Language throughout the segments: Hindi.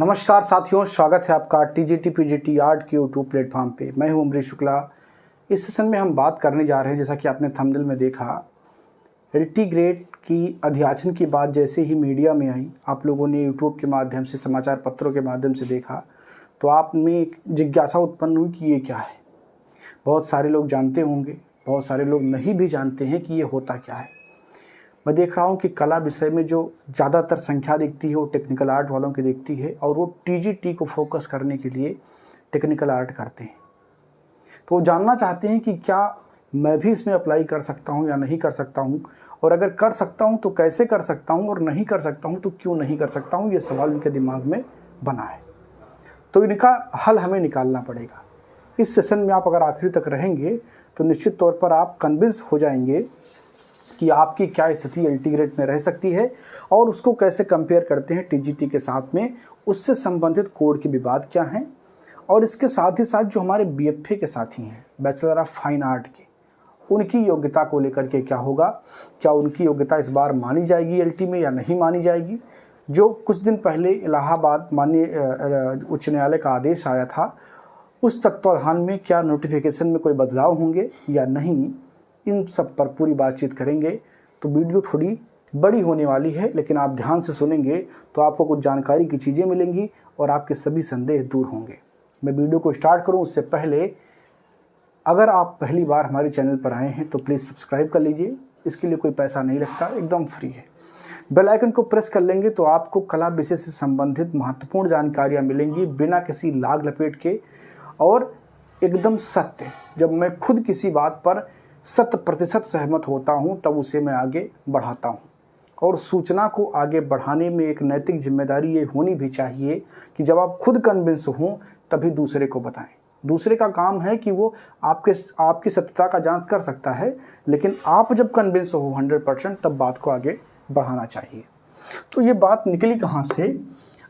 नमस्कार साथियों, स्वागत है आपका टीजीटी पीजीटी आर्ट के यूट्यूब प्लेटफॉर्म पे। मैं हूं अमरीश शुक्ला। इस सेशन में हम बात करने जा रहे हैं, जैसा कि आपने थंबनेल में देखा, एलटी ग्रेड की अध्याचन की बात जैसे ही मीडिया में आई, आप लोगों ने यूट्यूब के माध्यम से, समाचार पत्रों के माध्यम से देखा, तो आप में एक जिज्ञासा उत्पन्न हुई कि ये क्या है। बहुत सारे लोग जानते होंगे, बहुत सारे लोग नहीं भी जानते हैं कि ये होता क्या है। मैं देख रहा हूँ कि कला विषय में जो ज़्यादातर संख्या दिखती है वो टेक्निकल आर्ट वालों की दिखती है, और वो टीजीटी को फोकस करने के लिए टेक्निकल आर्ट करते हैं। तो वो जानना चाहते हैं कि क्या मैं भी इसमें अप्लाई कर सकता हूँ या नहीं कर सकता हूँ, और अगर कर सकता हूँ तो कैसे कर सकता हूँ, और नहीं कर सकता हूँ तो क्यों नहीं कर सकता हूँ। ये सवाल उनके दिमाग में बना है, तो इनका हल हमें निकालना पड़ेगा। इस सेशन में आप अगर आखिरी तक रहेंगे तो निश्चित तौर पर आप कन्विंस हो जाएंगे कि आपकी क्या स्थिति एलटी ग्रेड में रह सकती है, और उसको कैसे कंपेयर करते हैं टीजीटी के साथ में, उससे संबंधित कोड के विवाद क्या हैं, और इसके साथ ही साथ जो हमारे बीएफए के साथी हैं, बैचलर ऑफ फाइन आर्ट के, उनकी योग्यता को लेकर के क्या होगा, क्या उनकी योग्यता इस बार मानी जाएगी एलटी में या नहीं मानी जाएगी। जो कुछ दिन पहले इलाहाबाद माननीय उच्च न्यायालय का आदेश आया था, उस तत्वावधान में क्या नोटिफिकेशन में कोई बदलाव होंगे या नहीं, इन सब पर पूरी बातचीत करेंगे। तो वीडियो थोड़ी बड़ी होने वाली है, लेकिन आप ध्यान से सुनेंगे तो आपको कुछ जानकारी की चीज़ें मिलेंगी और आपके सभी संदेह दूर होंगे। मैं वीडियो को स्टार्ट करूं उससे पहले, अगर आप पहली बार हमारे चैनल पर आए हैं तो प्लीज़ सब्सक्राइब कर लीजिए। इसके लिए कोई पैसा नहीं लगता, एकदम फ्री है। बेल आइकन को प्रेस कर लेंगे तो आपको कला विषय से संबंधित महत्वपूर्ण जानकारियाँ मिलेंगी, बिना किसी लाग लपेट के, और एकदम सत्य। जब मैं खुद किसी बात पर 100% सहमत होता हूं तब उसे मैं आगे बढ़ाता हूं, और सूचना को आगे बढ़ाने में एक नैतिक जिम्मेदारी ये होनी भी चाहिए कि जब आप खुद कन्विंस हों तभी दूसरे को बताएं। दूसरे का काम है कि वो आपकी सत्यता का जांच कर सकता है, लेकिन आप जब कन्विंस हो 100% तब बात को आगे बढ़ाना चाहिए। तो ये बात निकली कहाँ से?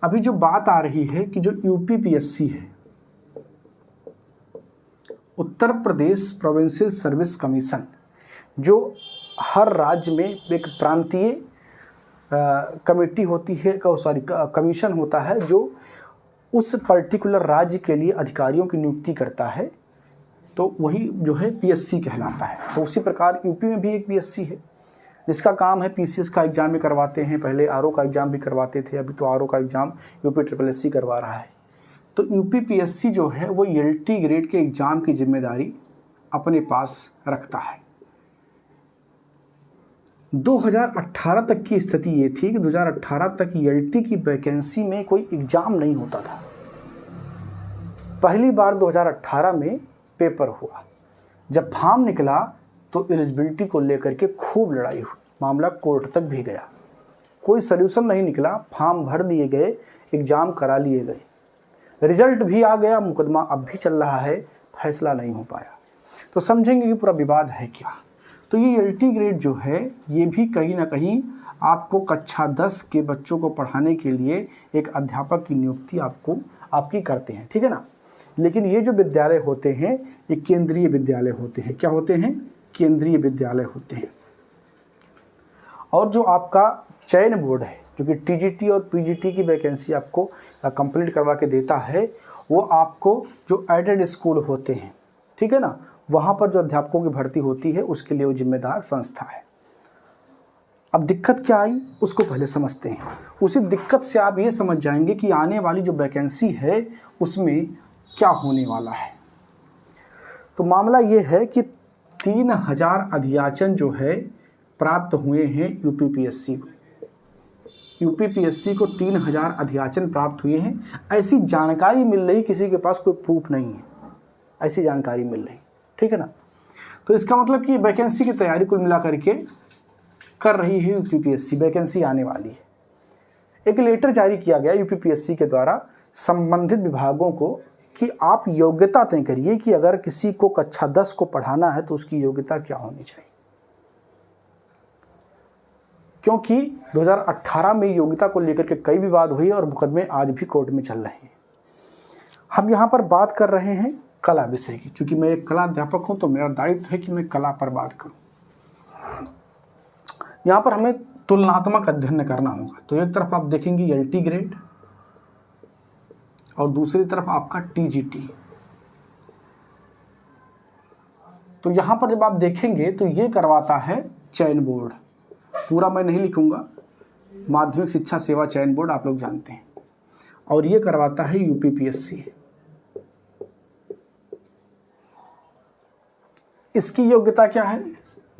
अभी जो बात आ रही है कि जो यूपीपीएससी है, Uttar Pradesh provincial service commission, जो हर राज्य में एक प्रांतीय कमेटी होती है, कमीशन होता है, जो उस पर्टिकुलर राज्य के लिए अधिकारियों की नियुक्ति करता है, तो वही जो है पीएससी कहलाता है। तो उसी प्रकार यूपी में भी एक पीएससी है जिसका काम है, पीसीएस का एग्जाम भी करवाते हैं, पहले आरओ का एग्जाम भी करवाते थे, अभी तो आरओ का एग्जाम यूपी करवा रहा है। तो यूपीपीएससी जो है वो एलटी ग्रेड के एग्ज़ाम की जिम्मेदारी अपने पास रखता है। 2018 तक की स्थिति ये थी कि 2018 तक एलटी की वैकेंसी में कोई एग्ज़ाम नहीं होता था। पहली बार 2018 में पेपर हुआ। जब फॉर्म निकला तो एलिजिबिलिटी को लेकर के खूब लड़ाई हुई, मामला कोर्ट तक भी गया। कोई सल्यूशन नहीं निकला, फॉर्म भर दिए गए, एग्ज़ाम करा लिए गए, रिजल्ट भी आ गया, मुकदमा अब भी चल रहा है, फैसला नहीं हो पाया। तो समझेंगे कि पूरा विवाद है क्या। तो ये एलटी ग्रेड जो है, ये भी कहीं ना कहीं आपको कक्षा 10 के बच्चों को पढ़ाने के लिए एक अध्यापक की नियुक्ति आपकी करते हैं, ठीक है ना। लेकिन ये जो विद्यालय होते हैं ये केंद्रीय विद्यालय होते हैं। क्या होते हैं? केंद्रीय विद्यालय होते हैं। और जो आपका चयन बोर्ड है, जो कि टीजीटी और पीजीटी की वैकेंसी आपको कंप्लीट करवा के देता है, वो आपको जो एडेड स्कूल होते हैं, ठीक है ना, वहाँ पर जो अध्यापकों की भर्ती होती है उसके लिए वो जिम्मेदार संस्था है। अब दिक्कत क्या आई उसको पहले समझते हैं। उसी दिक्कत से आप ये समझ जाएंगे कि आने वाली जो वैकेंसी है उसमें क्या होने वाला है। तो मामला ये है कि 3000 अध्याचन जो है प्राप्त हुए हैं यूपीपीएससी को। यूपीपीएससी को 3000 अध्याचन प्राप्त हुए हैं, ऐसी जानकारी मिल रही, किसी के पास कोई प्रूफ नहीं है, ऐसी जानकारी मिल रही, ठीक है ना। तो इसका मतलब कि वैकेंसी की तैयारी कुल मिला करके कर रही है यूपीपीएससी, वैकेंसी आने वाली है। एक लेटर जारी किया गया यूपीपीएससी के द्वारा संबंधित विभागों को कि आप योग्यता तय करिए कि अगर किसी को कक्षा 10 को पढ़ाना है तो उसकी योग्यता क्या होनी चाहिए, क्योंकि 2018 में योग्यता को लेकर के कई विवाद हुए और मुकदमे आज भी कोर्ट में चल रहे हैं। हम यहाँ पर बात कर रहे हैं कला विषय की। चूंकि मैं एक कला अध्यापक हूँ तो मेरा दायित्व है कि मैं कला पर बात करूँ। यहाँ पर हमें तुलनात्मक अध्ययन करना होगा। तो एक तरफ आप देखेंगे एलटी ग्रेड, और दूसरी तरफ आपका टीजीटी। तो यहाँ पर जब आप देखेंगे तो ये करवाता है चयन बोर्ड, पूरा मैं नहीं लिखूंगा, माध्यमिक शिक्षा सेवा चयन बोर्ड आप लोग जानते हैं, और ये करवाता है यूपीपीएससी। इसकी योग्यता क्या है?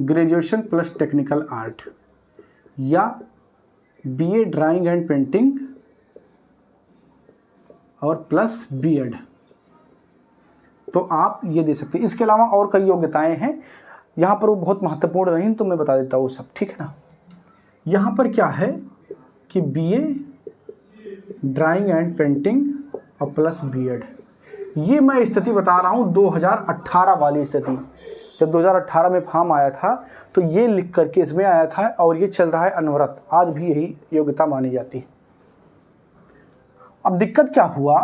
ग्रेजुएशन प्लस टेक्निकल आर्ट या बीए ड्राइंग एंड पेंटिंग और प्लस बीएड, तो आप ये दे सकते हैं। इसके अलावा और कई योग्यताएं हैं, यहाँ पर वो बहुत महत्वपूर्ण नहीं तो मैं बता देता हूँ सब, ठीक है ना। यहाँ पर क्या है कि बीए ड्राइंग एंड पेंटिंग और प्लस बीएड, ये मैं स्थिति बता रहा हूँ 2018 वाली स्थिति। जब 2018 में फॉर्म आया था तो ये लिख करके इसमें आया था, और ये चल रहा है अनवरत, आज भी यही योग्यता मानी जाती है। अब दिक्कत क्या हुआ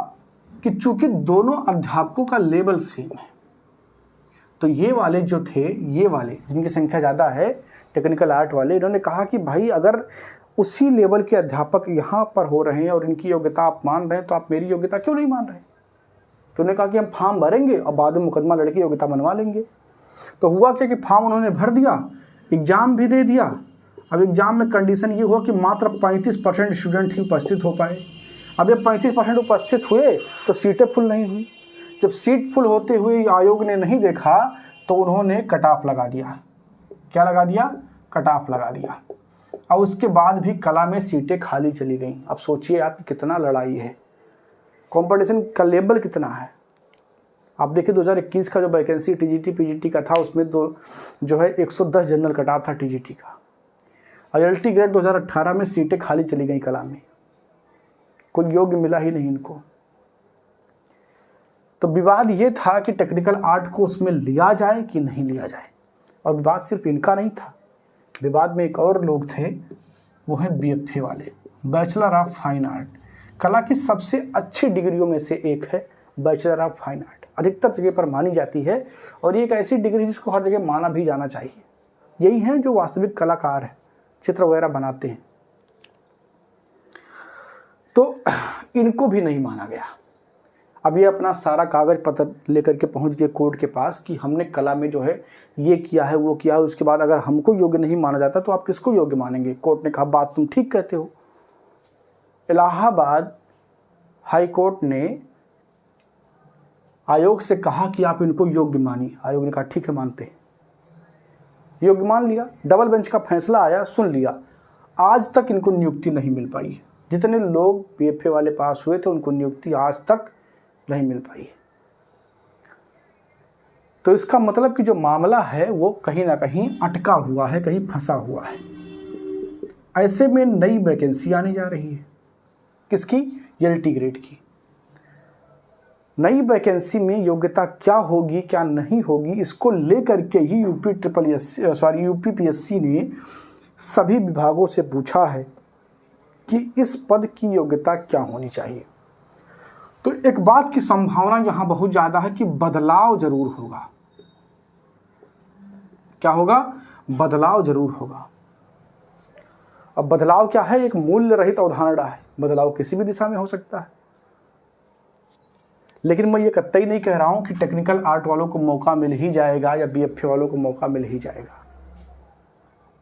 कि चूंकि दोनों अध्यापकों का लेवल सेम है, तो ये वाले जो थे, ये वाले जिनकी संख्या ज़्यादा है टेक्निकल आर्ट वाले, इन्होंने कहा कि भाई अगर उसी लेवल के अध्यापक यहाँ पर हो रहे हैं और इनकी योग्यता आप मान रहे हैं तो आप मेरी योग्यता क्यों नहीं मान रहे? तो उन्होंने कहा कि हम फॉर्म भरेंगे और बाद में मुकदमा लड़के योग्यता बनवा लेंगे। तो हुआ क्या कि फॉर्म उन्होंने भर दिया, एग्ज़ाम भी दे दिया। अब एग्ज़ाम में कंडीशन ये हुआ कि मात्र 35% स्टूडेंट ही उपस्थित हो पाए। अब ये 35% उपस्थित हुए तो सीटें फुल नहीं हुई। जब सीट फुल होते हुए आयोग ने नहीं देखा तो उन्होंने कट ऑफ लगा दिया। क्या लगा दिया? कट ऑफ लगा दिया। और उसके बाद भी कला में सीटें खाली चली गईं। अब सोचिए आप कितना लड़ाई है, कंपटीशन का लेवल कितना है। आप देखिए 2021 का जो वैकेंसी टीजीटी पीजीटी का था उसमें तो जो है 110 जनरल कट ऑफ था टीजीटी का, और एलटी ग्रेड 2018 में सीटें खाली चली गई कला में, कोई योग्य मिला ही नहीं इनको। तो विवाद ये था कि टेक्निकल आर्ट को उसमें लिया जाए कि नहीं लिया जाए, और विवाद सिर्फ इनका नहीं था, विवाद में एक और लोग थे, वो हैं बीएफए वाले, बैचलर ऑफ फाइन आर्ट। कला की सबसे अच्छी डिग्रियों में से एक है बैचलर ऑफ फाइन आर्ट, अधिकतर जगह पर मानी जाती है, और ये एक ऐसी डिग्री जिसको हर जगह माना भी जाना चाहिए। यही हैं जो वास्तविक कलाकार हैं, चित्र वगैरह बनाते हैं। तो इनको भी नहीं माना गया। अब ये अपना सारा कागज पत्र लेकर के पहुंच गए कोर्ट के पास कि हमने कला में जो है ये किया है वो किया है, उसके बाद अगर हमको योग्य नहीं माना जाता तो आप किसको योग्य मानेंगे? कोर्ट ने कहा बात तुम ठीक कहते हो। इलाहाबाद हाई कोर्ट ने आयोग से कहा कि आप इनको योग्य मानिए। आयोग ने कहा ठीक है मानते हैं, योग्य मान लिया। डबल बेंच का फैसला आया, सुन लिया। आज तक इनको नियुक्ति नहीं मिल पाई। जितने लोग बीएफए वाले पास हुए थे उनको नियुक्ति आज तक नहीं मिल पाई। तो इसका मतलब कि जो मामला है वो कहीं ना कहीं अटका हुआ है, कहीं फंसा हुआ है। ऐसे में नई वैकेंसी आने जा रही है, किसकी? एलटी ग्रेड की। नई वैकेंसी में योग्यता क्या होगी क्या नहीं होगी, इसको लेकर के ही यूपीपीएससी ने सभी विभागों से पूछा है कि इस पद की योग्यता क्या होनी चाहिए। तो एक बात की संभावना यहां बहुत ज्यादा है कि बदलाव जरूर होगा। क्या होगा? बदलाव जरूर होगा। अब बदलाव क्या है? एक मूल्य रहित अवधारणा है। बदलाव किसी भी दिशा में हो सकता है, लेकिन मैं ये कतई नहीं कह रहा हूं कि टेक्निकल आर्ट वालों को मौका मिल ही जाएगा या बीएफए वालों को मौका मिल ही जाएगा,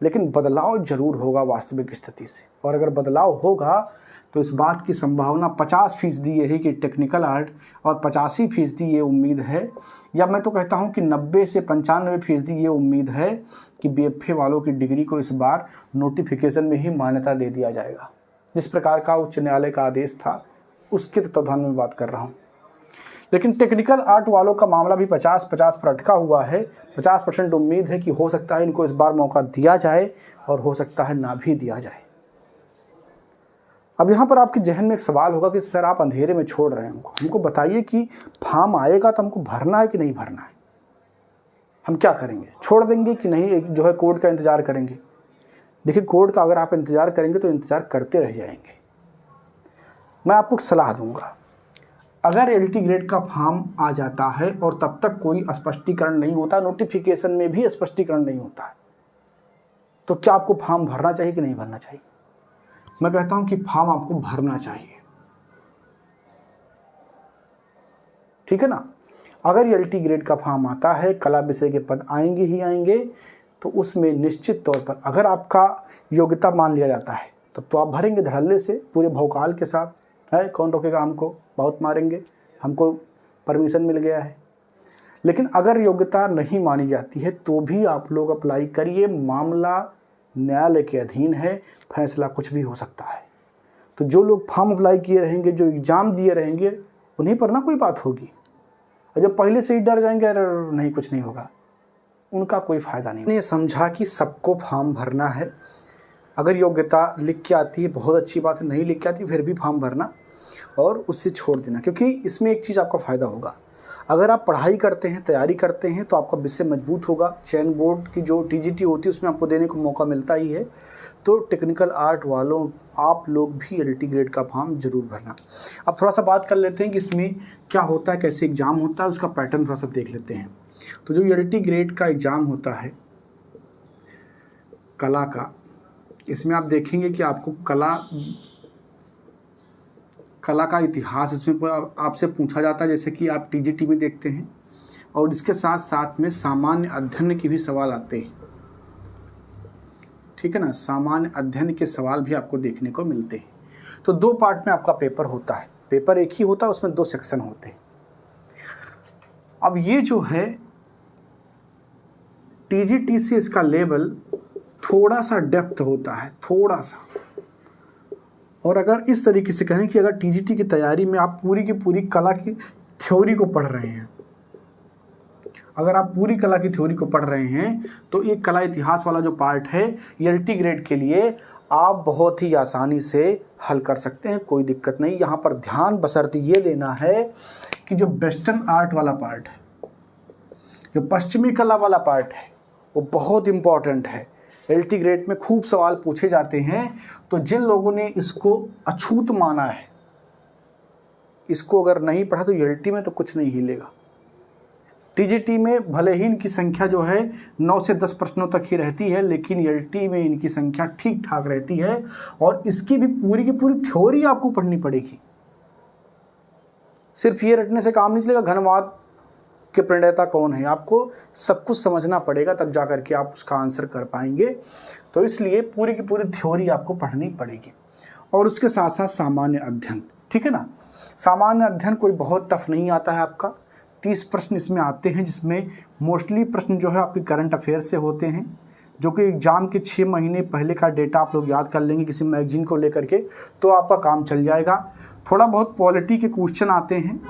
लेकिन बदलाव जरूर होगा वास्तविक स्थिति से। और अगर बदलाव होगा तो इस बात की संभावना 50% ये है कि टेक्निकल आर्ट, और 85% ये उम्मीद है, या मैं तो कहता हूं कि 90 से 95% ये उम्मीद है कि बीएफए वालों की डिग्री को इस बार नोटिफिकेशन में ही मान्यता दे दिया जाएगा। जिस प्रकार का उच्च न्यायालय का आदेश था उसके तत्वाधान में बात कर रहा हूँ। लेकिन टेक्निकल आर्ट वालों का मामला भी 50-50 पर अटका हुआ है। 50% उम्मीद है कि हो सकता है इनको इस बार मौका दिया जाए और हो सकता है ना भी दिया जाए। अब यहाँ पर आपके जहन में एक सवाल होगा कि सर आप अंधेरे में छोड़ रहे हैं हमको बताइए कि फॉर्म आएगा तो हमको भरना है कि नहीं भरना है, हम क्या करेंगे? छोड़ देंगे कि नहीं जो है कोर्ट का इंतज़ार करेंगे? देखिए कोर्ट का अगर आप इंतज़ार करेंगे तो इंतज़ार करते रह जाएंगे। मैं आपको सलाह दूंगा, अगर एलटी ग्रेड का फॉर्म आ जाता है और तब तक कोई स्पष्टीकरण नहीं होता, नोटिफिकेशन में भी स्पष्टीकरण नहीं होता है, तो क्या आपको फॉर्म भरना चाहिए कि नहीं भरना चाहिए? मैं कहता हूं कि फॉर्म आपको भरना चाहिए। ठीक है ना। अगर एलटी ग्रेड का फॉर्म आता है, कला विषय के पद आएंगे ही आएंगे, तो उसमें निश्चित तौर पर अगर आपका योग्यता मान लिया जाता है तब तो आप भरेंगे धड़ल्ले से पूरे भौकाल के साथ, है कौन रोकेगा हमको, बहुत मारेंगे, हमको परमिशन मिल गया है। लेकिन अगर योग्यता नहीं मानी जाती है तो भी आप लोग अप्लाई करिए, मामला न्यायालय के अधीन है, फैसला कुछ भी हो सकता है। तो जो लोग फॉर्म अप्लाई किए रहेंगे, जो एग्ज़ाम दिए रहेंगे, उन्हीं पर ना कोई बात होगी, और जब पहले से ही डर जाएंगे अरे नहीं कुछ नहीं होगा, उनका कोई फ़ायदा नहीं। मैंने समझा कि सबको फॉर्म भरना है। अगर योग्यता लिख के आती है बहुत अच्छी बात है, नहीं लिख के आती फिर भी फॉर्म भरना और उससे छोड़ देना, क्योंकि इसमें एक चीज़ आपका फ़ायदा होगा। अगर आप पढ़ाई करते हैं, तैयारी करते हैं, तो आपका विषय मजबूत होगा। चयन बोर्ड की जो टीजीटी होती है उसमें आपको देने को मौका मिलता ही है। तो टेक्निकल आर्ट वालों आप लोग भी एलटी ग्रेड का फॉर्म ज़रूर भरना। अब थोड़ा सा बात कर लेते हैं कि इसमें क्या होता है, कैसे एग्ज़ाम होता है, उसका पैटर्न थोड़ा सा देख लेते हैं। तो जो एलटी ग्रेड का एग्ज़ाम होता है कला का, इसमें आप देखेंगे कि आपको कला का इतिहास इसमें आपसे पूछा जाता है, जैसे कि आप टीजीटी में देखते हैं, और इसके साथ साथ में सामान्य अध्ययन के भी सवाल आते हैं, ठीक है ना। सामान्य अध्ययन के सवाल भी आपको देखने को मिलते हैं। तो 2 पार्ट में आपका पेपर होता है, पेपर एक ही होता है, उसमें 2 सेक्शन होते हैं। अब ये जो है टीजीटी से इसका लेवल थोड़ा सा डेप्थ होता है, थोड़ा सा। और अगर इस तरीके से कहें कि अगर टीजीटी की तैयारी में आप पूरी की पूरी कला की थ्योरी को पढ़ रहे हैं, अगर आप पूरी कला की थ्योरी को पढ़ रहे हैं, तो ये कला इतिहास वाला जो पार्ट है एलटी ग्रेड के लिए आप बहुत ही आसानी से हल कर सकते हैं, कोई दिक्कत नहीं। यहाँ पर ध्यान बशर्ते ये देना है कि जो वेस्टर्न आर्ट वाला पार्ट है, जो पश्चिमी कला वाला पार्ट है, वो बहुत इम्पॉर्टेंट है। एलटी ग्रेड में खूब सवाल पूछे जाते हैं, तो जिन लोगों ने इसको अछूत माना है, इसको अगर नहीं पढ़ा तो एलटी में तो कुछ नहीं हिलेगा। टीजीटी में भले ही इनकी संख्या जो है 9 से 10 प्रश्नों तक ही रहती है, लेकिन एलटी में इनकी संख्या ठीक ठाक रहती है, और इसकी भी पूरी की पूरी थ्योरी आपको पढ़नी पड़ेगी। सिर्फ ये रटने से काम नहीं चलेगा, घनवाद के प्रणेता कौन है, आपको सब कुछ समझना पड़ेगा, तब जा करके आप उसका आंसर कर पाएंगे। तो इसलिए पूरी की पूरी थ्योरी आपको पढ़नी पड़ेगी, और उसके साथ साथ सामान्य अध्ययन, ठीक है ना। सामान्य अध्ययन कोई बहुत टफ नहीं आता है आपका, 30 प्रश्न इसमें आते हैं, जिसमें मोस्टली प्रश्न जो है आपके करंट अफेयर से होते हैं, जो कि एग्ज़ाम के 6 महीने पहले का डेटा आप लोग याद कर लेंगे किसी मैगजीन को लेकर के, तो आपका काम चल जाएगा। थोड़ा बहुत पॉलिटी के क्वेश्चन आते हैं,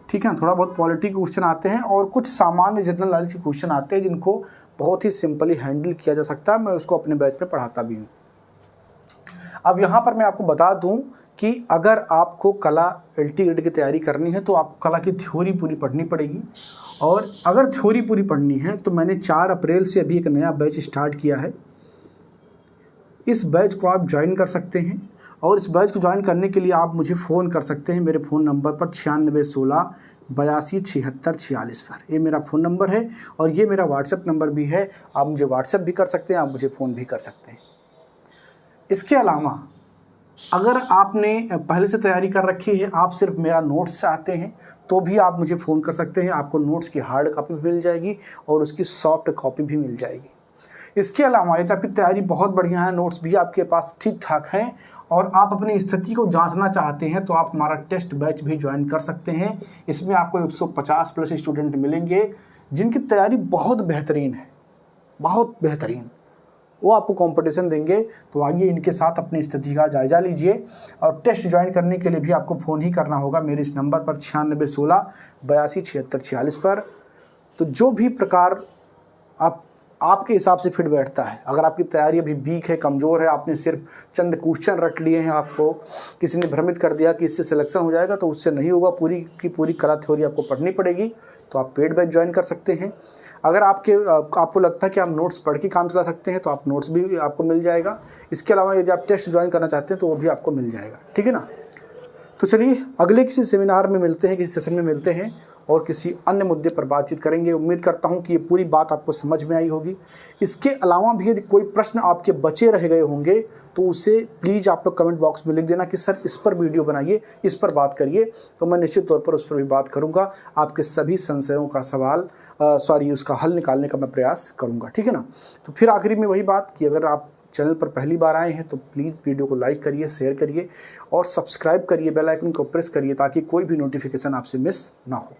ठीक है, थोड़ा बहुत पॉलिटी के क्वेश्चन आते हैं, और कुछ सामान्य जनरल नॉलेज के क्वेश्चन आते हैं जिनको बहुत ही सिंपली हैंडल किया जा सकता है। मैं उसको अपने बैच में पढ़ाता भी हूँ। अब यहाँ पर मैं आपको बता दूँ कि अगर आपको कला एलटी ग्रेड की तैयारी करनी है तो आपको कला की थ्योरी पूरी पढ़नी पड़ेगी, और अगर थ्योरी पूरी पढ़नी है तो मैंने 4 अप्रैल से अभी एक नया बैच स्टार्ट किया है। इस बैच को आप ज्वाइन कर सकते हैं, और इस बैच को ज्वाइन करने के लिए आप मुझे फ़ोन कर सकते हैं मेरे फ़ोन नंबर पर 9616 82 76 46 पर। ये मेरा फ़ोन नंबर है, और ये मेरा व्हाट्सएप नंबर भी है। आप मुझे व्हाट्सएप भी कर सकते हैं, आप मुझे फ़ोन भी कर सकते हैं। इसके अलावा अगर आपने पहले से तैयारी कर रखी है, आप सिर्फ मेरा नोट्स चाहते हैं, तो भी आप मुझे फ़ोन कर सकते हैं। आपको नोट्स की हार्ड कॉपी भी मिल जाएगी और उसकी सॉफ्ट कॉपी भी मिल जाएगी। इसके अलावा यदि आपकी तैयारी बहुत बढ़िया है, नोट्स भी आपके पास ठीक ठाक हैं, और आप अपनी स्थिति को जांचना चाहते हैं, तो आप हमारा टेस्ट बैच भी ज्वाइन कर सकते हैं। इसमें आपको 150 प्लस स्टूडेंट मिलेंगे जिनकी तैयारी बहुत बेहतरीन है, बहुत बेहतरीन। वो आपको कंपटीशन देंगे। तो आइए इनके साथ अपनी स्थिति का जायज़ा लीजिए, और टेस्ट ज्वाइन करने के लिए भी आपको फ़ोन ही करना होगा मेरे इस नंबर पर 9616 82 76 46 पर। तो जो भी प्रकार आपके हिसाब से फिट बैठता है, अगर आपकी तैयारी अभी वीक है, कमज़ोर है, आपने सिर्फ चंद क्वेश्चन रट लिए हैं, आपको किसी ने भ्रमित कर दिया कि इससे सिलेक्शन हो जाएगा, तो उससे नहीं होगा। पूरी की पूरी कला थ्योरी आपको पढ़नी पड़ेगी। तो आप पेड बैच ज्वाइन कर सकते हैं। अगर आपको लगता है कि आप नोट्स पढ़ के काम चला सकते हैं, तो आप नोट्स भी आपको मिल जाएगा। इसके अलावा यदि आप टेस्ट ज्वाइन करना चाहते हैं तो वो भी आपको मिल जाएगा, ठीक है ना। तो चलिए अगले किसी सेमिनार में मिलते हैं, किसी सेशन में मिलते हैं, और किसी अन्य मुद्दे पर बातचीत करेंगे। उम्मीद करता हूं कि ये पूरी बात आपको समझ में आई होगी। इसके अलावा भी यदि कोई प्रश्न आपके बचे रह गए होंगे तो उसे प्लीज़ आप लोग कमेंट बॉक्स में लिख देना कि सर इस पर वीडियो बनाइए, इस पर बात करिए, तो मैं निश्चित तौर पर उस पर भी बात करूँगा। आपके सभी संशयों का उसका हल निकालने का मैं प्रयास करूँगा, ठीक है ना। तो फिर आखिरी में वही बात कि अगर आप चैनल पर पहली बार आए हैं तो प्लीज़ वीडियो को लाइक करिए, शेयर करिए और सब्सक्राइब करिए, बेल आइकन को प्रेस करिए ताकि कोई भी नोटिफिकेशन आपसे मिस ना हो।